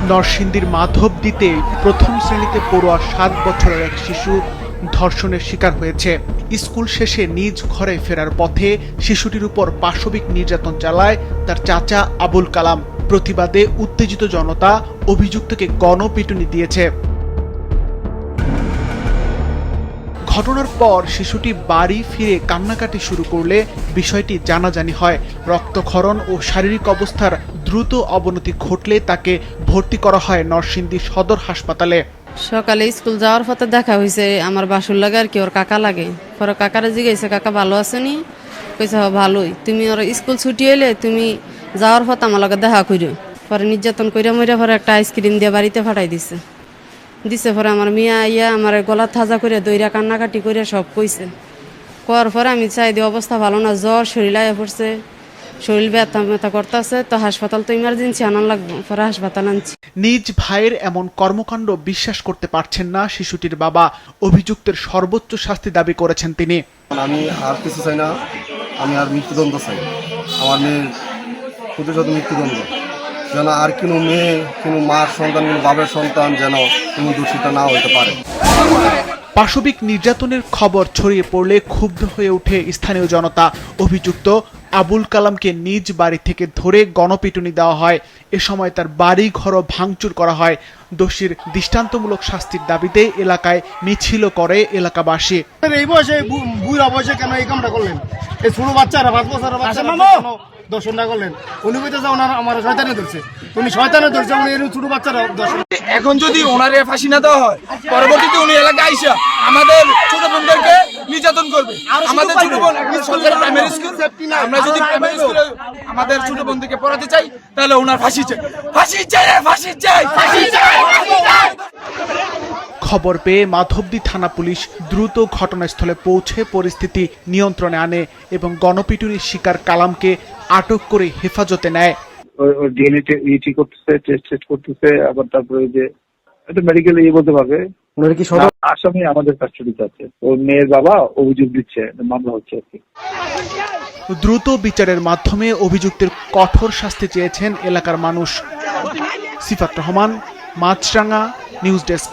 নরসিংদীর মাধবদীতে প্রথম শ্রেণীতে পড়ুয়া ৭ বছরের এক শিশু ধর্ষণের শিকার হয়েছে। স্কুল শেষে নিজ ঘরে ফেরার পথে শিশুটির উপর পাশবিক নির্যাতন চালায় তার চাচা আবুল কালাম। প্রতিবাদে উত্তেজিত জনতা অভিযুক্তকে গণপিটুনি দিয়েছে। ঘটনার পর শিশুটি বাড়ি ফিরে কান্নাকাটি শুরু করলে বিষয়টি জানাজানি হয়। রক্তক্ষরণ ও শারীরিক অবস্থার দ্রুত অবনতি ঘটলে তাকে ভর্তি করা হয় নরসিংদী সদর হাসপাতালে। সকালে স্কুল যাওয়ার পথে দেখা হয়েছে আমার বাসুর লাগে আর কি, ওর কাকা লাগে। পরে কাকারে জিজ্ঞাসা, কাকা ভালো আছেনি? কইছে ভালোই। তুমি ওর স্কুল ছুটি হইলে তুমি যাওয়ার পথে আমার লগে দেখা করিও। পরে নির্যাতন কইরা মইরা পরে একটা আইসক্রিম দিয়ে বাড়িতে ফাটাই দিছে। পরে আমার মিয়া আইয়া আমার গলা থাজা করে দইরা কান্নাকাটি করে সব কইছে। করার পরে আমি চাই দিয়ে অবস্থা ভালো না, জ্বর, শরীর আয়া পড়ছে, শরীর ব্যথা করতেছে, তো হাসপাতাল তো ইমার্জেন্সি আনার লাগবে। পরে হাসপাতাল আনছি। নিজ ভাইয়ের এমন কর্মকাণ্ড বিশ্বাস করতে পারছেন না শিশুটির বাবা। অভিযুক্তের সর্বোচ্চ শাস্তি দাবি করেছেন তিনি। আমি আর কিছু চাই না, আমি আর মৃত্যুদণ্ড চাই। আমার মেয়ের প্রতিশোধ মৃত্যুদণ্ড, যেন আর কোনো মেয়ে, কোনো মার সন্তান, কোনো বাবার সন্তান যেন কোনো দূষিত না হতে পারে। পাশবিক নির্যাতনের খবর ছড়িয়ে পড়লে ক্ষুব্ধ হয়ে ওঠে স্থানীয় জনতা। অভিযুক্ত আবুল কালামকে নিজ বাড়ি থেকে ধরে গণপিটুনি দেওয়া হয়। এ সময় তার বাড়ি ঘরও ভাঙচুর করা হয়। দোষীর দৃষ্টান্তমূলক শাস্তির দাবিতে এলাকায় মিছিল করে এলাকাবাসী। এই বয়সে বুড়া বয়সে কেন এই কামটা করলেন? এই ছোট বাচ্চারা 5 বছরের বাচ্চারা দর্শনটা করলেন। উনি কইতেছে ওনার আমার শয়তানে ধরছে, উনি শয়তানে ধরছে, উনি এরকম ছোট বাচ্চারা দর্শন। এখন যদি ওনারে ফাঁসি না দেওয়া হয়, পরবর্তীতে উনি এলাকায় আইসা আমাদের ছোট বোনদেরকে নির্যাতন করবে। আমাদের ছোট বোন সরকারি প্রাইমারি স্কুল, আমরা যদি প্রাইমারি স্কুলে আমাদের ছোট বোনদেরকে পড়াতে চাই, তাহলে ওনার ফাঁসি চাই, ফাঁসি চাই, ফাঁসি চাই, ফাঁসি চাই। খবর পেয়ে মাধবদী থানা পুলিশ দ্রুত ঘটনাস্থলে পৌঁছে পরিস্থিতি নিয়ন্ত্রণে আনে এবং গণপিটুনির শিকার কালামকে আটক করে হেফাজতে নেয়। ডিএনএ টেস্ট করতেছে, আবার তারপরে যে এটা মেডিকেল বলতে পারবে। আসামি আমাদের কাস্টডিতে আছে। ওর মেয়ের বাবা অভিযোগ দিচ্ছে, মামলা হচ্ছে আর কি। দ্রুত বিচারের মাধ্যমে অভিযুক্তের কঠোর শাস্তি চেয়েছেন এলাকার মানুষ। সিফাত রহমান, মাছরাঙ্গা, নিউজ ডেস্ক।